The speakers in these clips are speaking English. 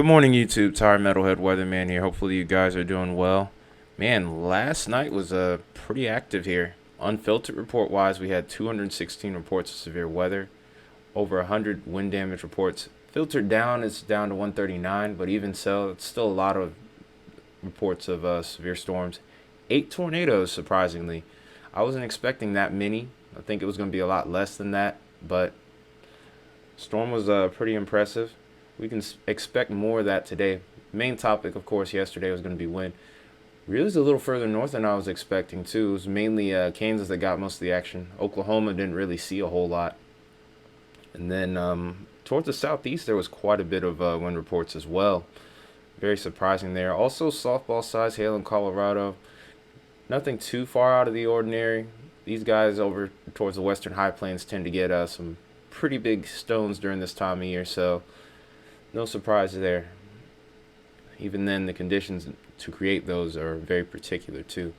Good morning, YouTube. Tired Metalhead Weatherman here. Hopefully, you guys are doing well. Man, last night was pretty active here. Unfiltered report wise, we had 216 reports of severe weather, over 100 wind damage reports. Filtered down, it's down to 139, but even so, it's still a lot of reports of severe storms. 8 tornadoes, surprisingly. I wasn't expecting that many. I think it was going to be a lot less than that, but storm was pretty impressive. We can expect more of that today. Main topic, of course, yesterday was going to be wind. Really is a little further north than I was expecting, too. It was mainly Kansas that got most of the action. Oklahoma didn't really see a whole lot. And then towards the southeast, there was quite a bit of wind reports as well. Very surprising there. Also, softball size hail in Colorado. Nothing too far out of the ordinary. These guys over towards the western high plains tend to get some pretty big stones during this time of year, so no surprise there. Even then, the conditions to create those are very particular too.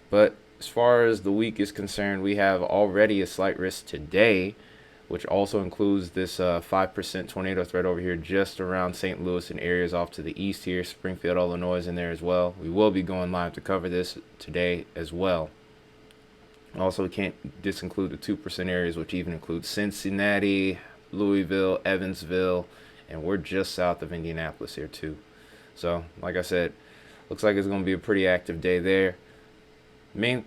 But as far as the week is concerned, we have already a slight risk today, which also includes this 5% tornado threat over here just around St. Louis and areas off to the east here. Springfield, Illinois is in there as well. We will be going live to cover this today as well. Also, we can't disinclude the 2% areas, which even includes Cincinnati, Louisville, Evansville, and we're just south of Indianapolis here too. So, like I said, looks like it's going to be a pretty active day there. Mainly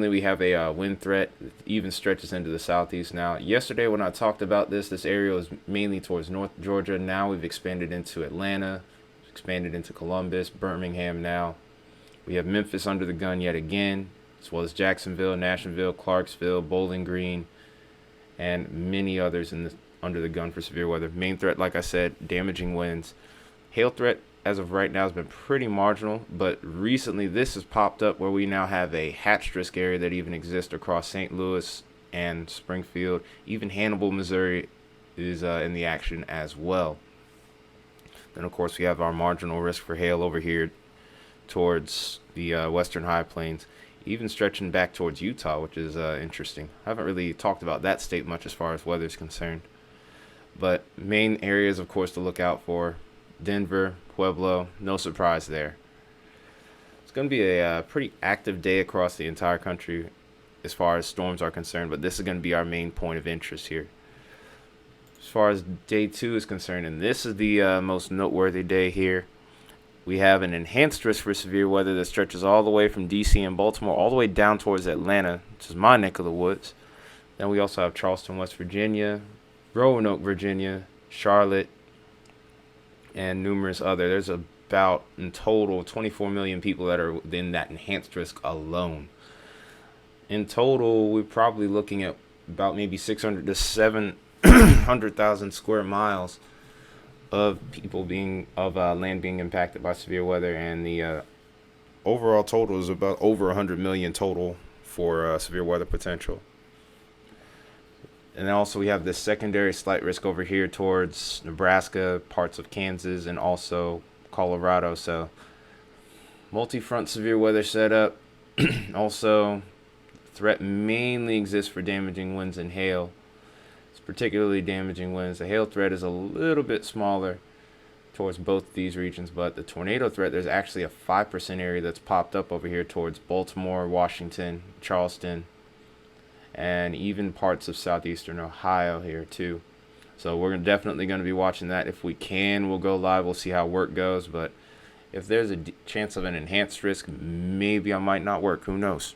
we have a wind threat that even stretches into the southeast now. Yesterday when I talked about this area was mainly towards North Georgia. Now we've expanded into Atlanta, expanded into Columbus, Birmingham now. We have Memphis under the gun yet again, as well as Jacksonville, Nashville, Clarksville, Bowling Green, and many others under the gun for severe weather. Main threat, like I said, damaging winds. Hail threat, as of right now, has been pretty marginal, but recently this has popped up where we now have a hatch risk area that even exists across St. Louis and Springfield. Even Hannibal, Missouri is in the action as well. Then, of course, we have our marginal risk for hail over here towards the western high plains, even stretching back towards Utah, which is interesting. I haven't really talked about that state much as far as weather is concerned. But main areas, of course, to look out for: Denver, Pueblo, no surprise there. It's going to be a pretty active day across the entire country as far as storms are concerned, but this is going to be our main point of interest here. As far as day 2 is concerned, and this is the most noteworthy day here, we have an enhanced risk for severe weather that stretches all the way from D.C. and Baltimore all the way down towards Atlanta, which is my neck of the woods. Then we also have Charleston, West Virginia, Roanoke, Virginia, Charlotte, and numerous other. There's about, in total, 24 million people that are within that enhanced risk alone. In total, we're probably looking at about maybe 600 to 700,000 square miles of land being impacted by severe weather, and the overall total is about over 100 million total for severe weather potential. And then also we have this secondary slight risk over here towards Nebraska, parts of Kansas, and also Colorado. So multi-front severe weather setup. Also, threat mainly exists for damaging winds and hail. It's particularly damaging winds. The hail threat is a little bit smaller towards both these regions, but the tornado threat, there's actually a 5% area that's popped up over here towards Baltimore, Washington, Charleston, and even parts of southeastern Ohio here too. So we're definitely going to be watching that. If we can, we'll go live. We'll see how work goes. But if there's a chance of an enhanced risk, maybe I might not work. Who knows?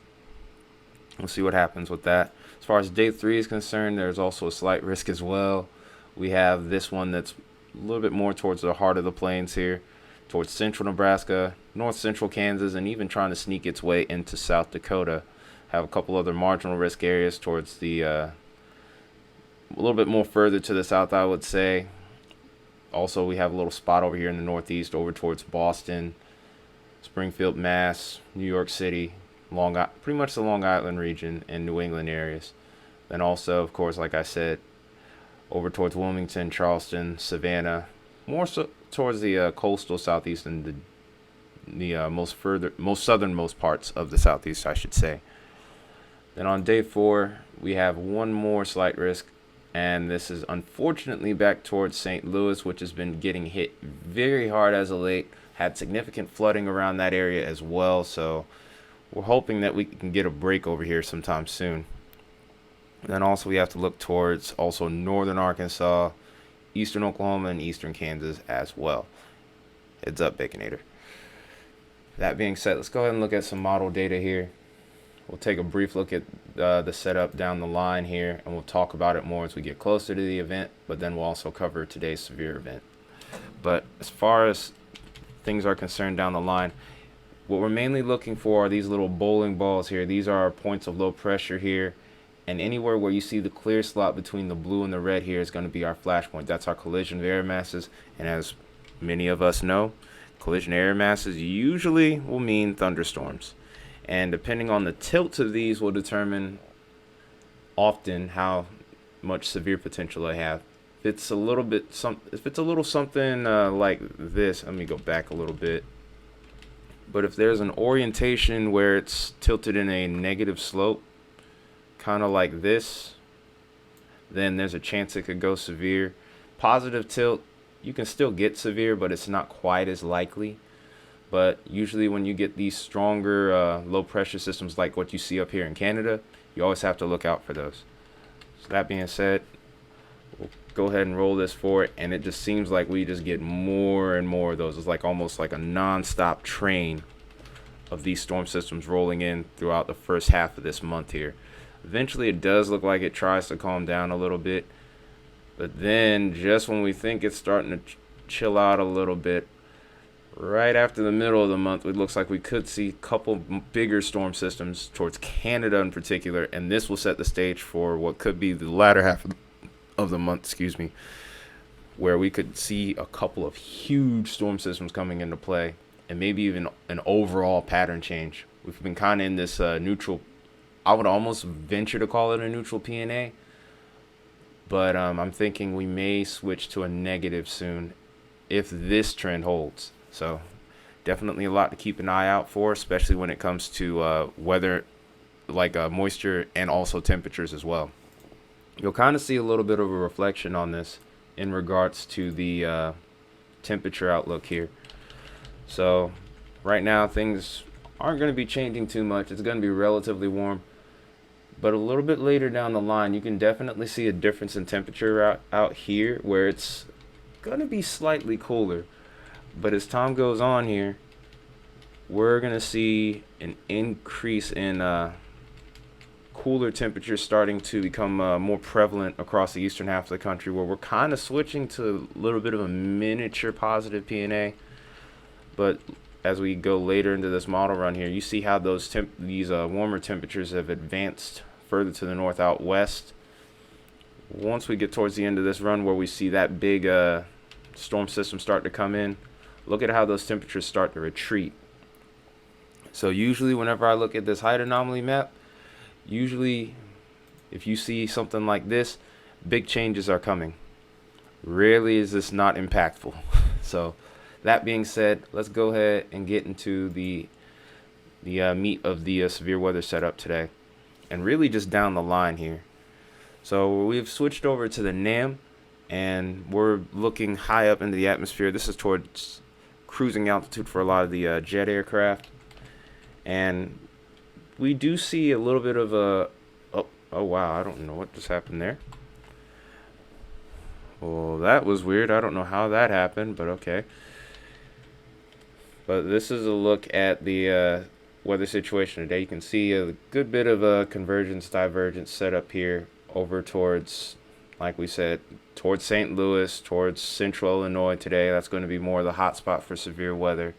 We'll see what happens with that. As far as day 3 is concerned, there's also a slight risk as well. We have this one that's a little bit more towards the heart of the plains here, towards central Nebraska, north central Kansas, and even trying to sneak its way into South Dakota. Have a couple other marginal risk areas towards the a little bit more further to the south, I would say. Also, we have a little spot over here in the northeast over towards Boston, Springfield, Mass, New York City, pretty much the Long Island region and New England areas. Then also, of course, like I said, over towards Wilmington, Charleston, Savannah, more so towards the coastal southeast and the most southernmost parts of the southeast, I should say. Then on day 4, we have one more slight risk And this is unfortunately back towards St. Louis, which has been getting hit very hard as of late. Had significant flooding around that area as well, so we're hoping that we can get a break over here sometime soon. Then also we have to look towards also northern Arkansas, eastern Oklahoma, and eastern Kansas as well. Heads up, Baconator. That being said, let's go ahead and look at some model data here. We'll take a brief look at the setup down the line here, and we'll talk about it more as we get closer to the event, but then we'll also cover today's severe event. But as far as things are concerned down the line, what we're mainly looking for are these little bowling balls here. These are our points of low pressure here, and anywhere where you see the clear slot between the blue and the red here is going to be our flash point. That's our collision of air masses, and as many of us know, collision air masses usually will mean thunderstorms. And depending on the tilt of these will determine often how much severe potential they have. If it's a little something like this, let me go back a little bit. But if there's an orientation where it's tilted in a negative slope, kind of like this, then there's a chance it could go severe. Positive tilt, you can still get severe, but it's not quite as likely. But usually when you get these stronger low pressure systems like what you see up here in Canada, you always have to look out for those. So that being said, we'll go ahead and roll this forward, and it just seems like we just get more and more of those. It's like almost like a non-stop train of these storm systems rolling in throughout the first half of this month here. Eventually it does look like it tries to calm down a little bit, but then just when we think it's starting to chill out a little bit, right after the middle of the month, it looks like we could see a couple bigger storm systems towards Canada in particular, and this will set the stage for what could be the latter half of the month, where we could see a couple of huge storm systems coming into play, and maybe even an overall pattern change. We've been kind of in this neutral, I would almost venture to call it a neutral PNA, but I'm thinking we may switch to a negative soon if this trend holds. So definitely a lot to keep an eye out for, especially when it comes to weather, like moisture and also temperatures as well. You'll kind of see a little bit of a reflection on this in regards to the temperature outlook here. So right now things aren't going to be changing too much. It's going to be relatively warm, but a little bit later down the line you can definitely see a difference in temperature out here where it's going to be slightly cooler. But as time goes on here, we're going to see an increase in cooler temperatures starting to become more prevalent across the eastern half of the country, where we're kind of switching to a little bit of a miniature positive PNA. But as we go later into this model run here, you see how these warmer temperatures have advanced further to the north out west. Once we get towards the end of this run where we see that big storm system start to come in, look at how those temperatures start to retreat. So usually whenever I look at this height anomaly map, usually if you see something like this, big changes are coming. Rarely is this not impactful. So that being said, let's go ahead and get into the meat of the severe weather setup today, and really just down the line here. So we've switched over to the NAM, and we're looking high up into the atmosphere. This is towards cruising altitude for a lot of the jet aircraft, and we do see a little bit of a oh wow, I don't know what just happened there. Well, that was weird. I don't know how that happened, but okay. But this is a look at the weather situation today. You can see a good bit of a convergence divergence set up here over towards, like we said, towards St. Louis, towards central Illinois today. That's going to be more the hot spot for severe weather.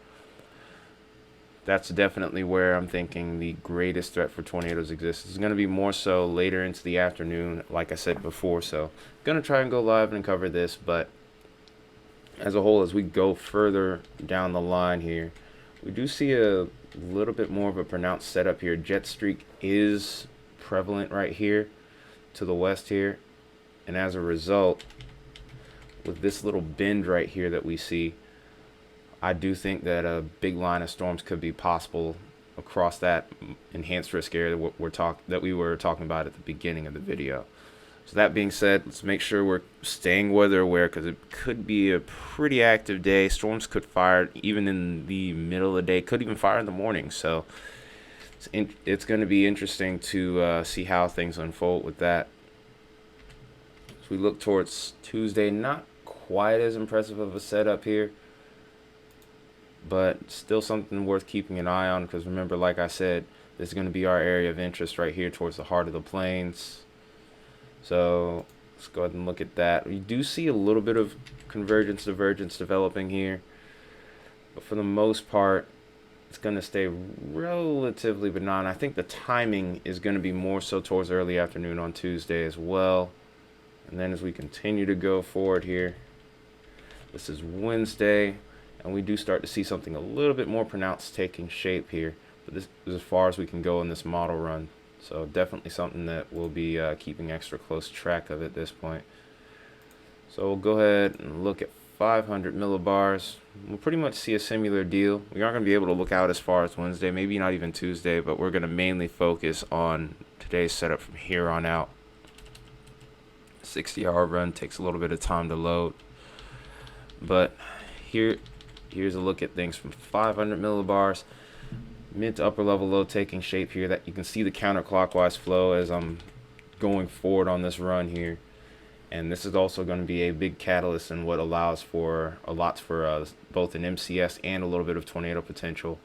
That's definitely where I'm thinking the greatest threat for tornadoes exists. It's going to be more so later into the afternoon, like I said before. So I'm going to try and go live and cover this, but as a whole, as we go further down the line here, we do see a little bit more of a pronounced setup here. Jet streak is prevalent right here to the west here, and as a result, with this little bend right here that we see, I do think that a big line of storms could be possible across that enhanced risk area that we were talking about at the beginning of the video. So that being said, let's make sure we're staying weather aware because it could be a pretty active day. Storms could fire even in the middle of the day, could even fire in the morning. So it's going to be interesting to see how things unfold with that. As we look towards Tuesday, not quite as impressive of a setup here, but still something worth keeping an eye on because remember, like I said, this is going to be our area of interest right here towards the heart of the plains. So let's go ahead and look at that. We do see a little bit of convergence, divergence developing here, but for the most part, it's going to stay relatively benign. I think the timing is going to be more so towards early afternoon on Tuesday as well. And then as we continue to go forward here, this is Wednesday, and we do start to see something a little bit more pronounced taking shape here. But this is as far as we can go in this model run. So definitely something that we'll be keeping extra close track of at this point. So we'll go ahead and look at 500 millibars. We'll pretty much see a similar deal. We aren't going to be able to look out as far as Wednesday, maybe not even Tuesday, but we're going to mainly focus on today's setup from here on out. 60-hour run takes a little bit of time to load. But here's a look at things from 500 millibars. Mid to upper level low taking shape here. That you can see the counterclockwise flow as I'm going forward on this run here. And this is also going to be a big catalyst in what allows for both an MCS and a little bit of tornado potential.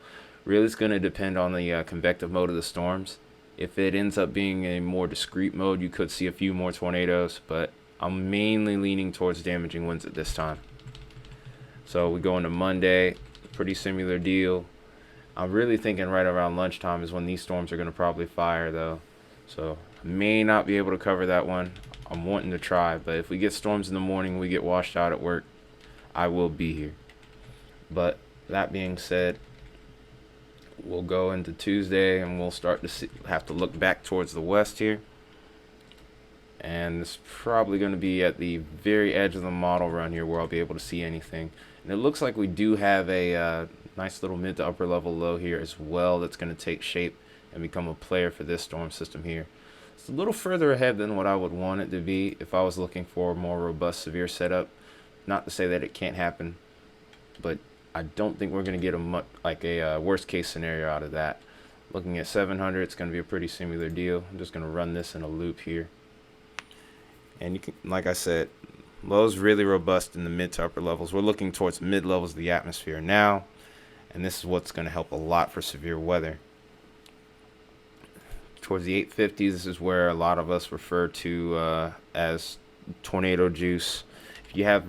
Really, it's going to depend on the convective mode of the storms. If it ends up being a more discrete mode, you could see a few more tornadoes, but I'm mainly leaning towards damaging winds at this time. So we go into Monday, pretty similar deal. I'm really thinking right around lunchtime is when these storms are going to probably fire, though. So I may not be able to cover that one. I'm wanting to try, but if we get storms in the morning, we get washed out at work, I will be here. But that being said, we'll go into Tuesday and we'll start to have to look back towards the west here. And it's probably going to be at the very edge of the model run here where I'll be able to see anything. And it looks like we do have a nice little mid to upper level low here as well that's going to take shape and become a player for this storm system here. It's a little further ahead than what I would want it to be if I was looking for a more robust severe setup. Not to say that it can't happen, but I don't think we're going to get a worst case scenario out of that. Looking at 700, it's going to be a pretty similar deal. I'm just going to run this in a loop here. And you can, like I said, low's really robust in the mid to upper levels. We're looking towards mid levels of the atmosphere now, and this is what's going to help a lot for severe weather. Towards the 850s, this is where a lot of us refer to as tornado juice. If you have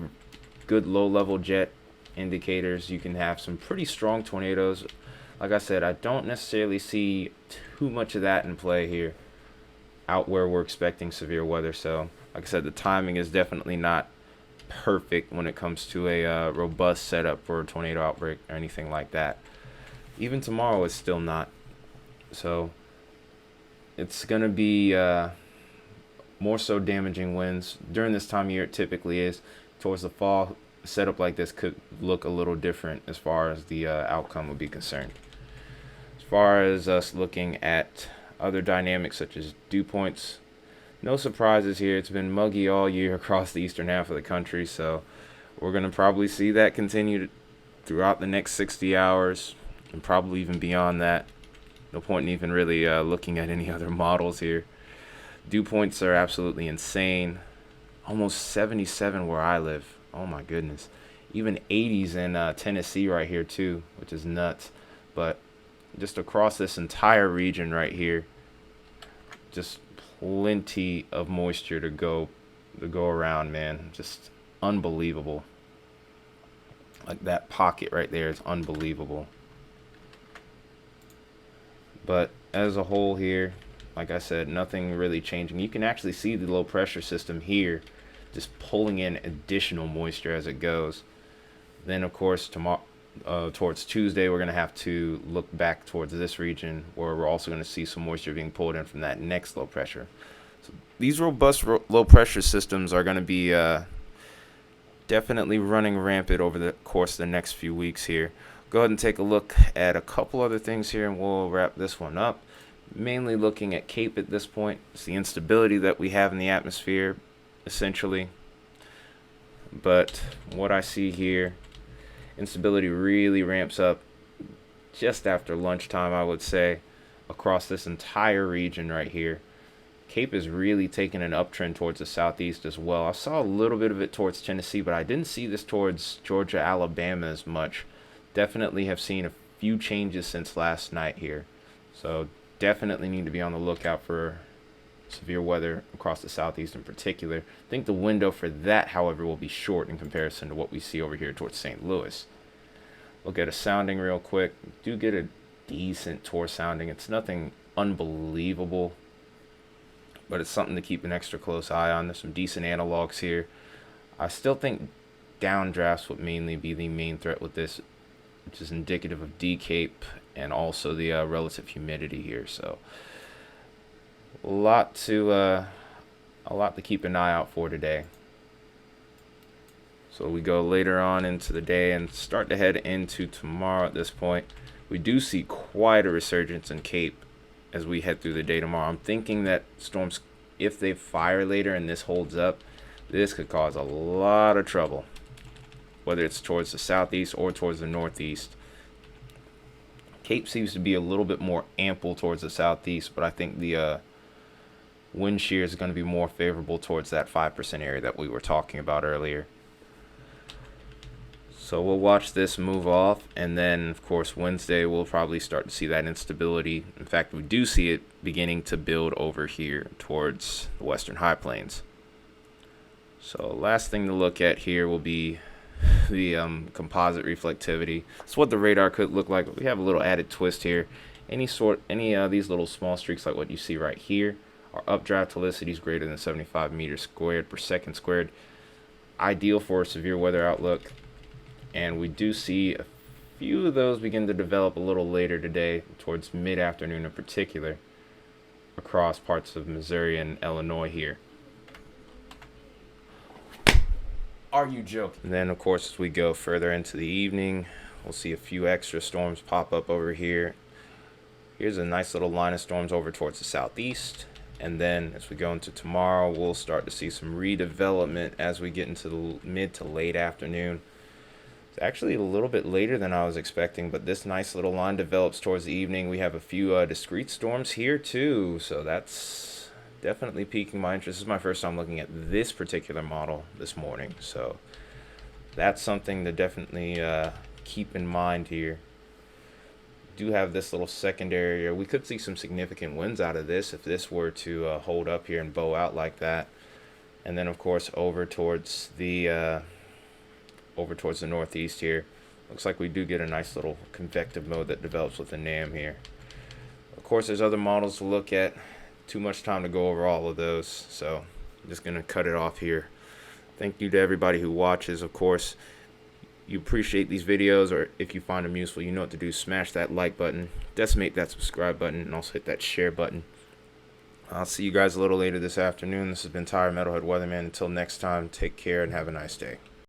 good low-level jet indicators, you can have some pretty strong tornadoes. Like I said, I don't necessarily see too much of that in play here out where we're expecting severe weather. So like I said, the timing is definitely not perfect when it comes to a robust setup for a tornado outbreak or anything like that. Even tomorrow is still not. So it's going to be more so damaging winds. During this time of year, it typically is. Towards the fall, a setup like this could look a little different as far as the outcome would be concerned. As far as us looking at other dynamics such as dew points, no surprises here. It's been muggy all year across the eastern half of the country, so we're going to probably see that continue throughout the next 60 hours and probably even beyond that. No point in even really looking at any other models here. Dew points are absolutely insane. Almost 77 where I live. Oh my goodness. Even 80s in Tennessee right here too, which is nuts. But just across this entire region right here, just plenty of moisture to go around, man. Just unbelievable. Like that pocket right there is unbelievable. But as a whole here, like I said, nothing really changing. You can actually see the low pressure system here just pulling in additional moisture as it goes. Then of course tomorrow, towards Tuesday, we're going to have to look back towards this region where we're also going to see some moisture being pulled in from that next low pressure. So these robust low pressure systems are going to be definitely running rampant over the course of the next few weeks here. Go ahead and take a look at a couple other things here and we'll wrap this one up. Mainly looking at Cape at this point. It's the instability that we have in the atmosphere, essentially. But what I see here, instability really ramps up just after lunchtime, I would say, across this entire region right here. Cape is really taking an uptrend towards the southeast as well. I saw a little bit of it towards Tennessee, but I didn't see this towards Georgia, Alabama as much. Definitely have seen a few changes since last night here. So definitely need to be on the lookout for severe weather across the southeast in particular. I think the window for that, however, will be short in comparison to what we see over here towards St. Louis. Look at a sounding real quick. Do get a decent torr sounding. It's nothing unbelievable, but it's something to keep an extra close eye on. There's some decent analogs here. I still think downdrafts would mainly be the main threat with this, which is indicative of D-Cape and also the relative humidity here. So a lot to keep an eye out for today. So we go later on into the day and start to head into tomorrow at this point. We do see quite a resurgence in Cape as we head through the day tomorrow. I'm thinking that storms, if they fire later and this holds up, this could cause a lot of trouble, whether it's towards the southeast or towards the northeast. Cape seems to be a little bit more ample towards the southeast, but I think the wind shear is going to be more favorable towards that 5% area that we were talking about earlier. So we'll watch this move off, and then, of course, Wednesday we'll probably start to see that instability. In fact, we do see it beginning to build over here towards the western high plains. So last thing to look at here will be the composite reflectivity. That's what the radar could look like. We have a little added twist here. Any of these little small streaks like what you see right here are updraft helicities greater than 75 meters squared per second squared. Ideal for a severe weather outlook. And we do see a few of those begin to develop a little later today, towards mid-afternoon in particular, across parts of Missouri and Illinois here. Are you joking? And then, of course, as we go further into the evening, we'll see a few extra storms pop up over here. Here's a nice little line of storms over towards the southeast. And then as we go into tomorrow, we'll start to see some redevelopment as we get into the mid to late afternoon. It's actually a little bit later than I was expecting, but this nice little line develops towards the evening. We have a few discrete storms here too, so that's definitely piquing my interest. This is my first time looking at this particular model this morning, so that's something to definitely keep in mind here. Do have this little secondary area. We could see some significant winds out of this if this were to hold up here and bow out like that. And then, of course, over towards the northeast here, looks like we do get a nice little convective mode that develops with the NAM here. Of course, there's other models to look at. Too much time to go over all of those, so I'm just gonna cut it off here. Thank you to everybody who watches. Of course, you appreciate these videos, or if you find them useful, you know what to do. Smash that like button, decimate that subscribe button, and also hit that share button. I'll see you guys a little later this afternoon. This has been Tire Metalhead Weatherman. Until next time, take care and have a nice day.